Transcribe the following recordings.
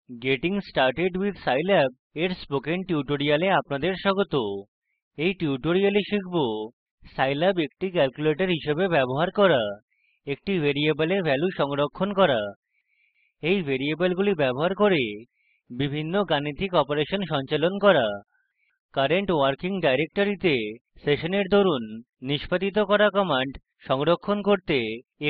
Getting started with Scilab এর spoken টিউটোরিয়ালে আপনাদের স্বাগত। এই টিউটোরিয়ালে শিখব সাইল্যাব একটি ক্যালকুলেটর হিসেবে ব্যবহার করা, একটি ভ্যারিয়েবলে ভ্যালু সংরক্ষণ করা, এই ভ্যারিয়েবলগুলি ব্যবহার করে বিভিন্ন গাণিতিক অপারেশন সঞ্চালন করা, কারেন্ট ওয়ার্কিং ডাইরেক্টরিতে সেশনের দরুন নিষ্পাদিত করা কমান্ড সংরক্ষণ করতে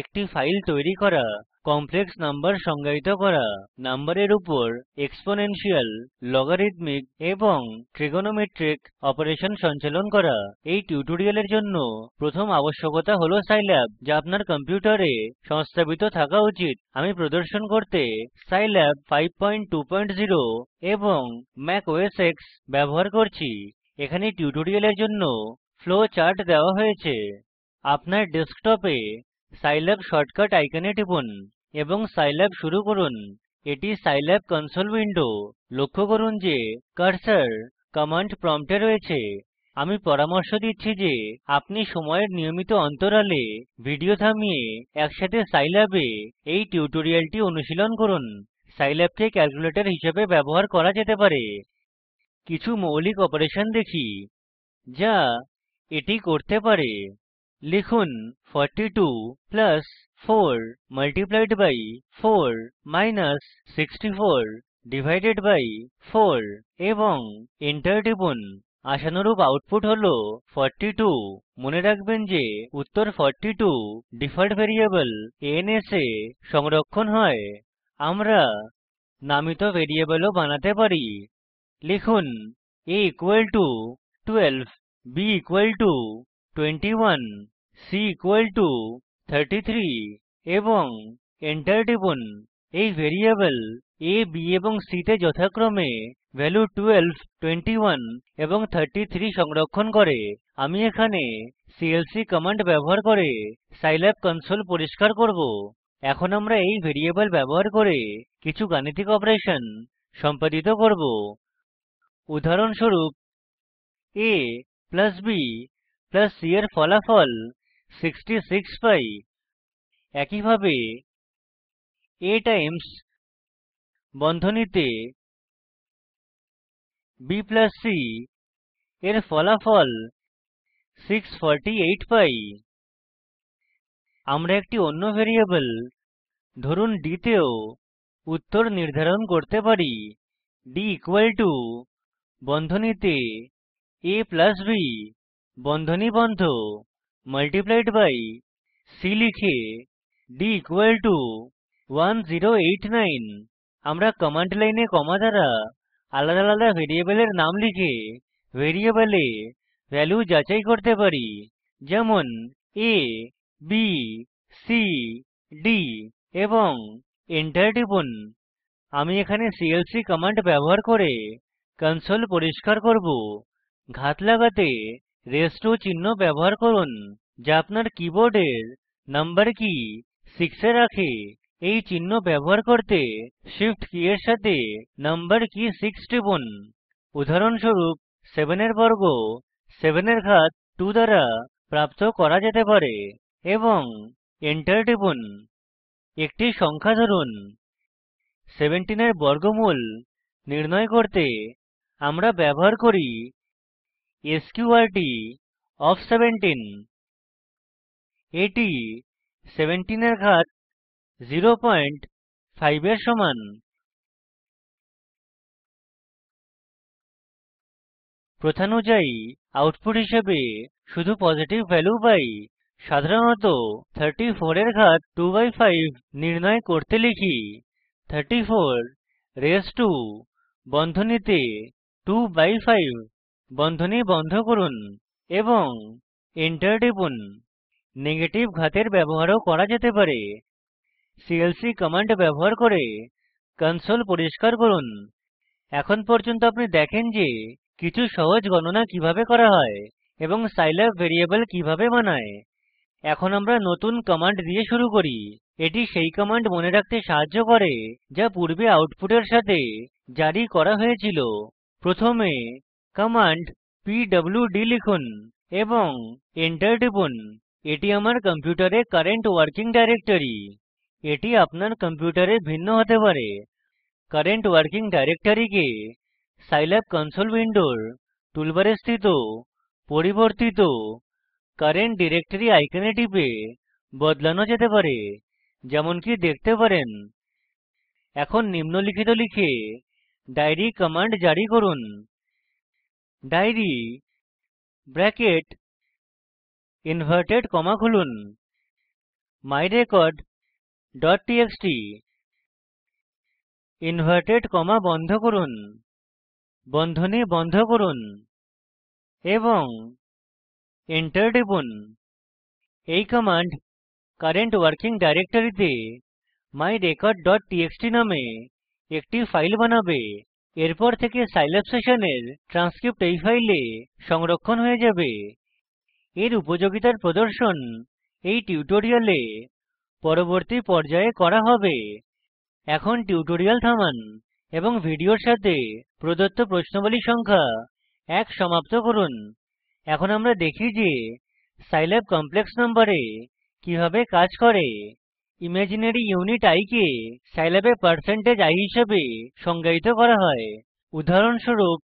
একটি ফাইল তৈরি করা, কমপ্লেক্স নাম্বার সংজ্ঞায়িত করা, নম্বরের উপর এক্সপোনেনশিয়াল, লগারিদমিক এবং ট্রিগোনোমেট্রিক অপারেশন সঞ্চালন করা। এই টিউটোরিয়ালের জন্য প্রথম আবশ্যকতা হলো সাইল্যাব, যা আপনার কম্পিউটারে সংস্থাপিত থাকা উচিত। আমি প্রদর্শন করতে সাইল্যাব 520 এবং ম্যাক ওএস X ব্যবহার করছি। এখানে টিউটোরিয়ালের জন্য ফ্লো চার্ট দেওয়া হয়েছে। আপনার ডেস্কটপে সাইল্যাব শর্টকাট আইকনে টিপুন এবং সাইল্যাব শুরু করুন। এটি সাইল্যাব কনসোল উইন্ডো। লক্ষ্য করুন যে কার্সার কমান্ড প্রম্পটে রয়েছে। আমি পরামর্শ দিচ্ছি যে আপনি সময়ের নিয়মিত অন্তরালে ভিডিও থামিয়ে একসাথে সাইল্যাবে এই টিউটোরিয়ালটি অনুশীলন করুন। সাইল্যাবকে ক্যালকুলেটর হিসেবে ব্যবহার করা যেতে পারে। কিছু মৌলিক অপারেশন দেখি যা এটি করতে পারে। লিখুন 42 plus 4 multiplied by 4 minus 64 divided by 4 এবং এন্টার টিপুন। আশানুরূপ আউটপুট হল 42। মনে রাখবেন যে উত্তর 42 ডিফল্ট ভ্যারিয়েবল ans এ সংরক্ষণ হয়। আমরা নামিত ভ্যারিয়েবলও বানাতে পারি। লিখুন a equal to 12, b equal to 21, c equal to 33 এবং এন্টার টিপুন। এই ভ্যারিয়েবল a b এবং c তে যথাক্রমে ভ্যালু 12, 21 এবং 33 সংরক্ষণ করে। আমি এখানে clc কমান্ড ব্যবহার করে সাইল্যাব কনসোল পরিষ্কার করব। এখন আমরা এই ভ্যারিয়েবল ব্যবহার করে কিছু গাণিতিক অপারেশন সম্পাদিত করব। উদাহরণস্বরূপ a plus b plus c এর ফলাফল 66 পাই। একইভাবে a টাইমস বন্ধনীতে b প্লাস c এর ফলাফল 648 পাই। আমরা একটি অন্য ভ্যারিয়েবল ধরুন d তেও উত্তর নির্ধারণ করতে পারি। d ইকুয়াল টু বন্ধনীতে a প্লাস b বন্ধনী বন্ধ মাল্টিপ্লাইড বাই c লিখে d ইকুয়াল টু 1089। আমরা কমান্ড লাইনে কমা দ্বারা আলাদা আলাদা ভ্যারিয়েবলের নাম লিখে ভ্যারিয়েবলে ভ্যালু যাচাই করতে পারি, যেমন a b c d এবং এন্টার টিপুন। আমি এখানে clc কমান্ড ব্যবহার করে কনসোল পরিষ্কার করব। ঘাত লাগাতে রেজ 2 চিহ্ন ব্যবহার করুন, যা আপনার কীবোর্ডের নম্বর কী 6 এ রাখে। এই চিহ্ন ব্যবহার করতে shift কী এর সাথে নম্বর কী 6 টিপুন। উদাহরণস্বরূপ 7 এর বর্গ 7 এর ঘাত 2 দ্বারা প্রাপ্ত করা যেতে পারে এবং এন্টার টিপুন। একটি সংখ্যা ধরুন। 17 এর বর্গমূল নির্ণয় করতে আমরা ব্যবহার করি sqrt of 17। এটি 17 এর ঘাত 05 এর সমান। প্রথানুযায়ী আউটপুট হিসেবে শুধু পজিটিভ ভ্যালু পাই। সাধারণত 34 এর ঘাত 2 বাই 5 নির্ণয় করতে লিখি 34 রেজ 2 বন্ধনীতে 2 বাই 5 বন্ধনী বন্ধ করুন এবং এন্টার টিপুন। নেগেটিভ ঘাতের ব্যবহারও করা যেতে পারে। clc কমান্ড ব্যবহার করে কনসোল পরিষ্কার করুন। এখন পর্যন্ত আপনি দেখেন যে কিছু সহজ গণনা কিভাবে করা হয় এবং সাইল্যাব ভ্যারিয়েবল কিভাবে বানায়। এখন আমরা নতুন কমান্ড দিয়ে শুরু করি। এটি সেই কমান্ড মনে রাখতে সাহায্য করে যা পূর্বে আউটপুটের সাথে জারি করা হয়েছিল। প্রথমে কমান্ড pwd লিখুন এবং এন্টার টিপুন। এটি আমার কম্পিউটারে কারেন্ট ওয়ার্কিং ডাইরেক্টরি। এটি আপনার কম্পিউটারে ভিন্ন হতে পারে। কারেন্ট ওয়ার্কিং ডাইরেক্টরিকে সাইল্যাব কনসোল উইন্ডোর টুলবারে স্থিত পরিবর্তিত কারেন্ট ডিরেক্টরি আইকনে টিপে বদলানো যেতে পারে, যেমনকি দেখতে পারেন। এখন নিম্নলিখিত লিখে ডায়েরি কমান্ড জারি করুন। ডায়েরি ব্র্যাকেট ইনভার্টেড কমা খুলুন myrecordটিএক্সটি ইনভার্টেড কমা বন্ধ করুন, বন্ধনী বন্ধ করুন এবং এন্টার টিপুন। এই কমান্ড কারেন্ট ওয়ার্কিং ডাইরেক্টরিতে myrecordটিএক্সটি নামে একটি ফাইল বানাবে। এরপর থেকে সাইল্যাব সেশনের ট্রান্সক্রিপ্ট এই ফাইলে সংরক্ষণ হয়ে যাবে। এর উপযোগিতার প্রদর্শন এই টিউটোরিয়ালে পরবর্তী পর্যায়ে করা হবে। এখন টিউটোরিয়াল থামান এবং ভিডিওর সাথে প্রদত্ত প্রশ্নাবলী সংখ্যা 1 সমাপ্ত করুন। এখন আমরা দেখি যে সাইল্যাব কমপ্লেক্স নম্বরে কিভাবে কাজ করে। ইমাজিনারি ইউনিট i কে সাইল্যাবে পার্সেন্টেজ i হিসাবে সংজ্ঞায়িত করা হয়। উদাহরণস্বরূপ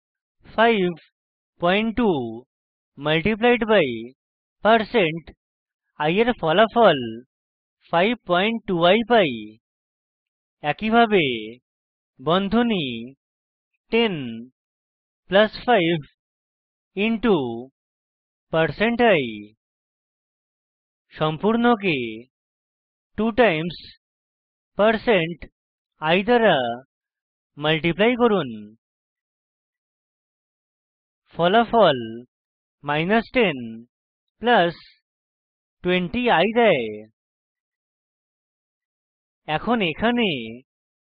5.2 multiplied by percent i এর ফলাফল 5.2i পাই। একইভাবে বন্ধনী 10 plus 5 into %i সম্পূর্ণকে 2 times %i দ্বারা মাল্টিপ্লাই করুন। ফলাফল -10 plus 20i দেয়। এখন এখানে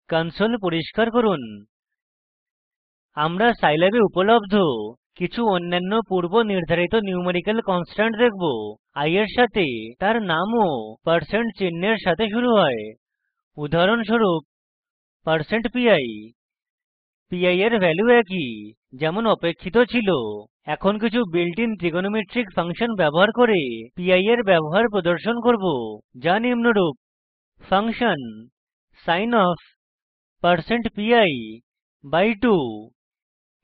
কনসোল পরিষ্কার করুন। আমরা সাইল্যাবে উপলব্ধ কিছু অন্যান্য পূর্ব নির্ধারিত নিউমেরিক্যাল কনস্ট্যান্ট দেখব। i এর সাথে তার নামও % চিহ্নের সাথে শুরু হয়। উদাহরণস্বরূপ %pi, pi এর ভ্যালু একই যেমন অপেক্ষিত ছিল। এখন কিছু বিল্ট ইন ট্রিগোনোমেট্রিক ফাংশন ব্যবহার করে pi এর ব্যবহার প্রদর্শন করব, যা নিম্নরূপ। Function sin of %pi by 2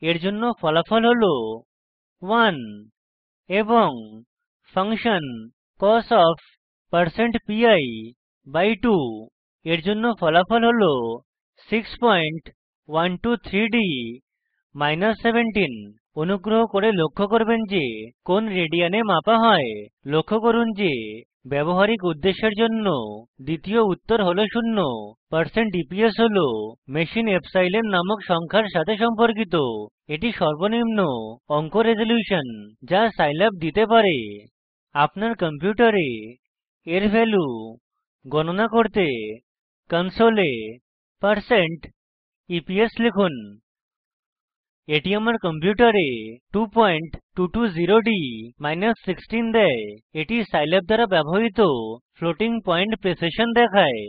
এর জন্য ফলাফল হল 1 এবং function cos of %pi by 2 এর জন্য ফলাফল হল 6123d 17। অনুগ্রহ করে লক্ষ্য করবেন যে কোণ রেডিয়ানে মাপা হয়। লক্ষ্য করুন যে ব্যবহারিক উদ্দেশ্যের জন্য দ্বিতীয় উত্তর হল 0। %eps হল মেশিন এপসাইলন নামক সংখ্যার সাথে সম্পর্কিত। এটি সর্বনিম্ন অঙ্ক রেজল্যুশন যা সাইল্যাব দিতে পারে। আপনার কম্পিউটারে এর ভ্যালু গণনা করতে কনসোলে %eps লিখুন। এটি আমার কম্পিউটারে 2220d 16 দেয়। এটি সাইল্যাব দ্বারা ব্যবহৃত ফ্লোটিং পয়েন্ট প্রিসিশন দেখায়।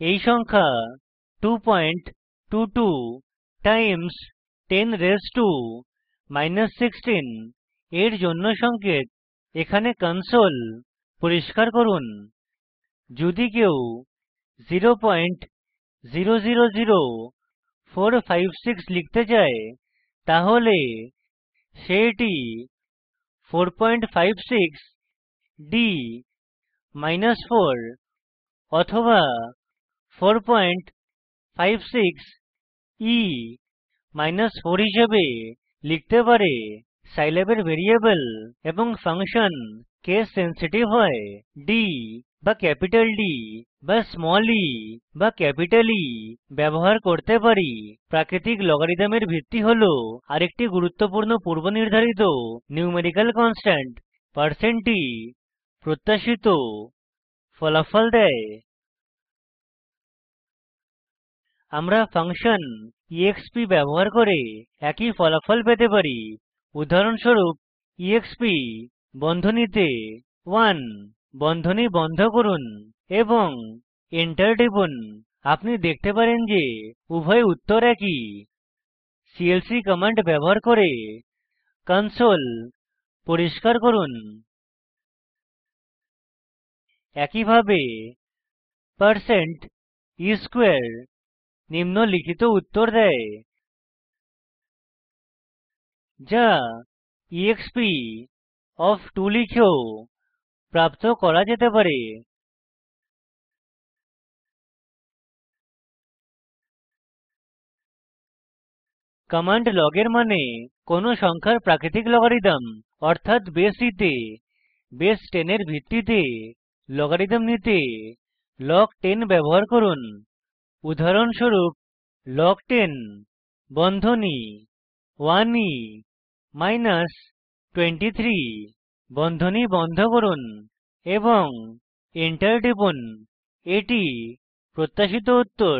এই সংখ্যা 222 times 10 raised to -16 এর জন্য সংকেত। এখানে কনসোল পরিষ্কার করুন। যদি কেউ 0.000456 লিখতে চায় তাহলে সে এটি 456d 4 অথবা 456e 4 হিসাবে লিখতে পারে। সাইল্যাবের ভ্যারিয়েবল এবং ফাংশন কেস সেন্সিটিভ হয়। d বা ক্যাপিটাল D বা স্মল e বা ক্যাপিটাল E ব্যবহার করতে পারি। প্রাকৃতিক লগারিদমের ভিত্তি হল আরেকটি গুরুত্বপূর্ণ পূর্বনির্ধারিত নিউমেরিক্যাল কনস্ট্যান্ট। %t প্রত্যাশিত ফলাফল দেয়। আমরা ফাংশন exp ব্যবহার করে একই ফলাফল পেতে পারি। উদাহরণস্বরূপ exp বন্ধনীতে 1 বন্ধনী বন্ধ করুন এবং এন্টার টিপুন। আপনি দেখতে পারেন যে উভয় উত্তর একই। clc কমান্ড ব্যবহার করে কনসোল পরিষ্কার করুন। একইভাবে %e² নিম্নলিখিত উত্তর দেয়, যা exp of 2 লিখেও প্রাপ্ত করা যেতে পারে। কমান্ড লগ এর মানে কোনো সংখ্যার প্রাকৃতিক লগারিদম, অর্থাৎ বেস e তে বেস 10 এর ভিত্তিতে লগারিদম নিতে লগ 10 ব্যবহার করুন। উদাহরণস্বরূপ লগ 10 বন্ধনী 1e মাইনাস 23 বন্ধনী বন্ধ করুন এবং এন্টার টিপুন। এটি প্রত্যাশিত উত্তর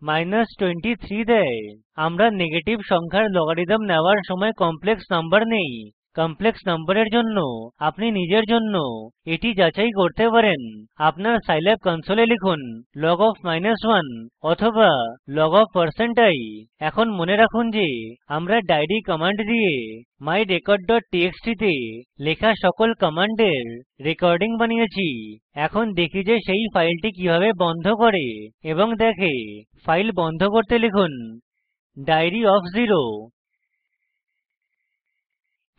23 দেয়। আমরা নেগেটিভ সংখ্যার লগারিদম নেওয়ার সময় কমপ্লেক্স নাম্বার নেই। কমপ্লেক্স নম্বরের জন্য আপনি নিজের জন্য এটি যাচাই করতে পারেন। আপনার সাইল্যাব কনসোলে লিখুন log of -1 অথবা log of %i। এখন মনে রাখুন যে আমরা ডায়েরি কমান্ড দিয়ে myrecordটিএক্সটি তে লেখা সকল কমান্ডের রেকর্ডিং বানিয়েছি। এখন দেখি যে সেই ফাইলটি কিভাবে বন্ধ করে এবং দেখে। ফাইল বন্ধ করতে লিখুন diary of zero।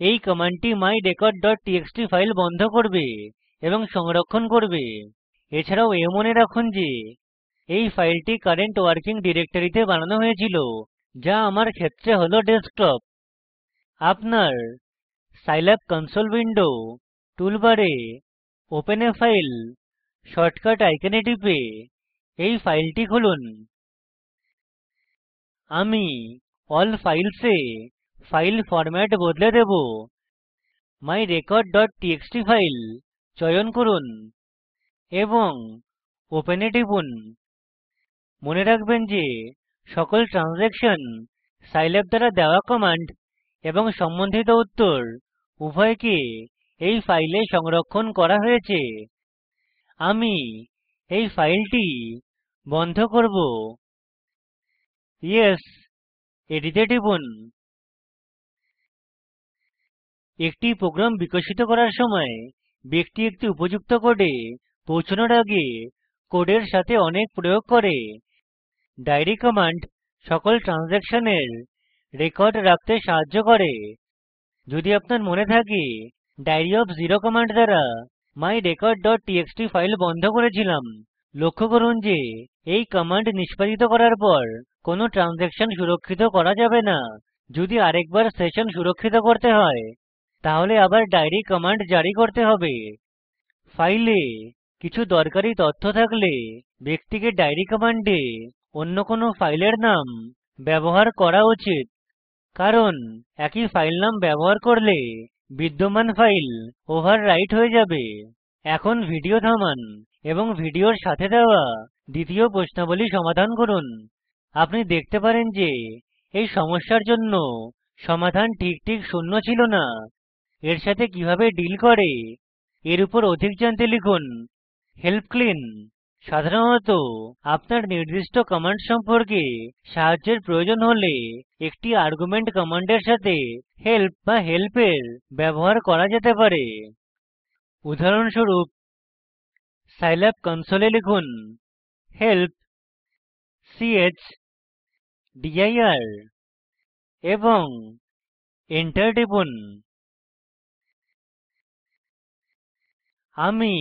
এই কমান্ডটি myrecordটিএক্সটি ফাইল বন্ধ করবে এবং সংরক্ষণ করবে। এছাড়াও এও মনে রাখুন যে এই ফাইলটি কারেন্ট ওয়ার্কিং ডিরেক্টরিতে বানানো হয়েছিল, যা আমার ক্ষেত্রে হল ডেস্কটপ। আপনার সাইল্যাব কনসোল উইন্ডো টুলবারে ওপেন a ফাইল শর্টকাট আইকনে টিপে এই ফাইলটি খুলুন। আমি all files এ ফাইল ফরম্যাট বদলে দেবো। myrecordটিএক্সটি ফাইল চয়ন করুন এবং ওপেন এ টিপুন। মনে রাখবেন যে সকল ট্রান্সেকশন সাইল্যাব দ্বারা দেওয়া কমান্ড এবং সম্বন্ধিত উত্তর উভয়কে এই ফাইলে সংরক্ষণ করা হয়েছে। আমি এই ফাইলটি বন্ধ করব। ইয়েস, এটিতে টিপুন। একটি প্রোগ্রাম বিকশিত করার সময় ব্যক্তি একটি উপযুক্ত কোডে পৌঁছানোর আগে কোডের সাথে অনেক প্রয়োগ করে। ডায়েরি কমান্ড সকল ট্রান্সেকশনের রেকর্ড রাখতে সাহায্য করে। যদি আপনার মনে থাকে ডায়েরি অফ জিরো কমান্ড দ্বারা myrecordটিএক্সটি ফাইল বন্ধ করেছিলাম। লক্ষ্য করুন যে এই কমান্ড নিষ্পাদিত করার পর কোনো ট্রান্সেকশন সুরক্ষিত করা যাবে না। যদি আরেকবার সেশন সুরক্ষিত করতে হয় তাহলে আবার ডায়েরি কমান্ড জারি করতে হবে। ফাইলে কিছু দরকারী তথ্য থাকলে ব্যক্তিকে ডায়েরি কমান্ডে অন্য কোনো ফাইলের নাম ব্যবহার করা উচিত, কারণ একই ফাইল নাম ব্যবহার করলে বিদ্যমান ফাইল ওভাররাইট হয়ে যাবে। এখন ভিডিও থামান এবং ভিডিওর সাথে দেওয়া দ্বিতীয় প্রশ্নাবলী সমাধান করুন। আপনি দেখতে পারেন যে এই সমস্যার জন্য সমাধান ঠিক শূন্য ছিল না। এর সাথে কিভাবে ডিল করে এর উপর অধিক জানতে লিখুন হেল্প ক্লিন। সাধারণত আপনার নির্দিষ্ট কমান্ড সম্পর্কে সাহায্যের প্রয়োজন হলে একটি আর্গুমেন্ট কমান্ডের সাথে হেল্প বা হেল্পের ব্যবহার করা যেতে পারে। উদাহরণস্বরূপ সাইল্যাব কনসোলে লিখুন হেল্প chdir এবং এন্টার টিপুন। আমি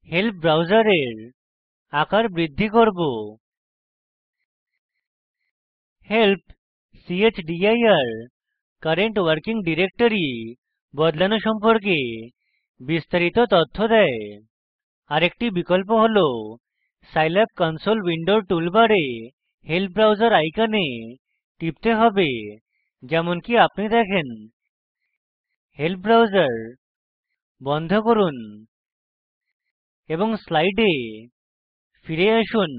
হেল্প ব্রাউজারের আকার বৃদ্ধি করব। Help chdir current working directory বদলানো সম্পর্কে বিস্তারিত তথ্য দেয়। আরেকটি বিকল্প হল সাইল্যাব কনসোল উইন্ডোর টুলবারে হেল্প ব্রাউজার আইকনে টিপতে হবে, যেমনকি আপনি দেখেন। হেল্প ব্রাউজার বন্ধ করুন এবং স্লাইডে ফিরে আসুন।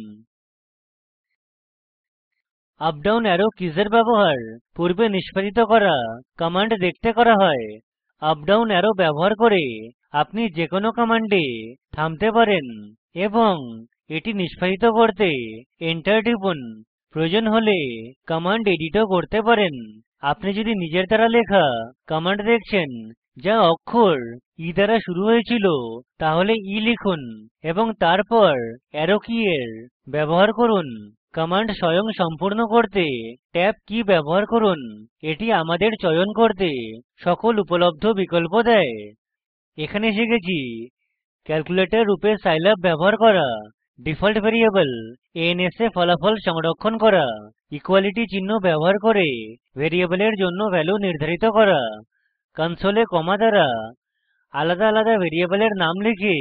আপ ডাউন অ্যারো কীসের ব্যবহার পূর্বে নিষ্পাদিত করা কমান্ড দেখতে করা হয়। আপ ডাউন অ্যারো ব্যবহার করে আপনি যে কোনো কমান্ডে থামতে পারেন এবং এটি নিষ্পাদিত করতে এন্টার টিপুন। প্রয়োজন হলে কমান্ড এডিটও করতে পারেন। আপনি যদি নিজের দ্বারা লেখা কমান্ড দেখছেন যা অক্ষর ই দ্বারা শুরু হয়েছিল, তাহলে ই লিখুন এবং তারপর অ্যারো কী এর ব্যবহার করুন। কমান্ড স্বয়ং সম্পূর্ণ করতে ট্যাব কি ব্যবহার করুন, এটি আমাদের চয়ন করতে সকল উপলব্ধ বিকল্প দেয়। এখানে শিখেছি ক্যালকুলেটর রূপে সাইল্যাব ব্যবহার করা, ডিফল্ট ভ্যারিয়েবল ans এ ফলাফল সংরক্ষণ করা, ইকুয়ালিটি চিহ্ন ব্যবহার করে ভ্যারিয়েবলের জন্য ভ্যালু নির্ধারিত করা, কনসোলে কমা দ্বারা আলাদা আলাদা ভ্যারিয়েবলের নাম লিখে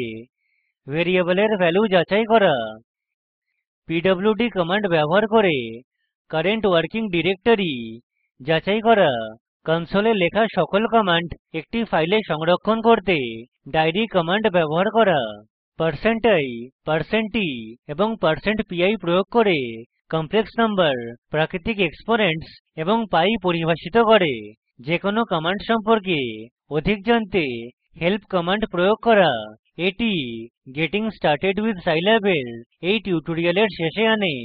ভ্যারিয়েবলের ভ্যালু যাচাই করা, পিডব্লিউডি কমান্ড ব্যবহার করে কারেন্ট ওয়ার্কিং ডিরেক্টরি যাচাই করা, কনসোলে লেখা সকল কমান্ড একটি ফাইলে সংরক্ষণ করতে ডায়েরি কমান্ড ব্যবহার করা, %i %t এবং %pi প্রয়োগ করে কমপ্লেক্স নম্বর, প্রাকৃতিক এক্সপোনেন্টস এবং পাই পরিভাষিত করে। যে কোনো কমান্ড সম্পর্কে অধিক জানতে হেল্প কমান্ড প্রয়োগ করা। এটি গেটিং স্টার্টেড উইথ সাইল্যাব এর এই টিউটোরিয়ালের শেষে আনে।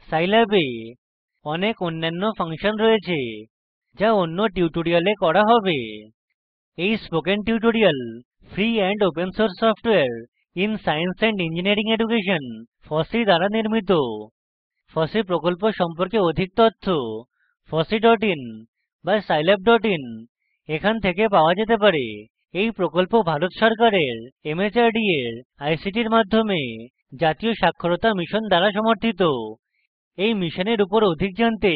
সাইল্যাবে অনেক অন্যান্য ফাংশন রয়েছে যা অন্য টিউটোরিয়ালে করা হবে। এই spoken tutorial free and open source software in science and engineering education FOSSEE দ্বারা নির্মিত। ফসি প্রকল্প সম্পর্কে অধিক তথ্য fossee.in বা scilab.in এখান থেকে পাওয়া যেতে পারে। এই প্রকল্প ভারত সরকারের MHRD এর ICT-র মাধ্যমে জাতীয় সাক্ষরতা মিশন দ্বারা সমর্থিত। এই মিশনের উপর অধিক জানতে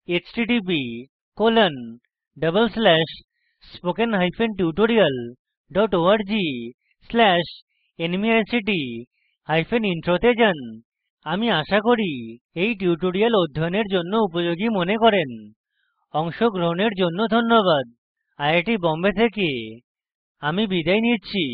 http://spokentutorial.org/nmeictintro তে যান। আমি আশা করি এই টিউটোরিয়াল অধ্যয়নের জন্য উপযোগী মনে করেন। অংশগ্রহণের জন্য ধন্যবাদ। IIT বোম্বে থেকে আমি বিদায় নিচ্ছি।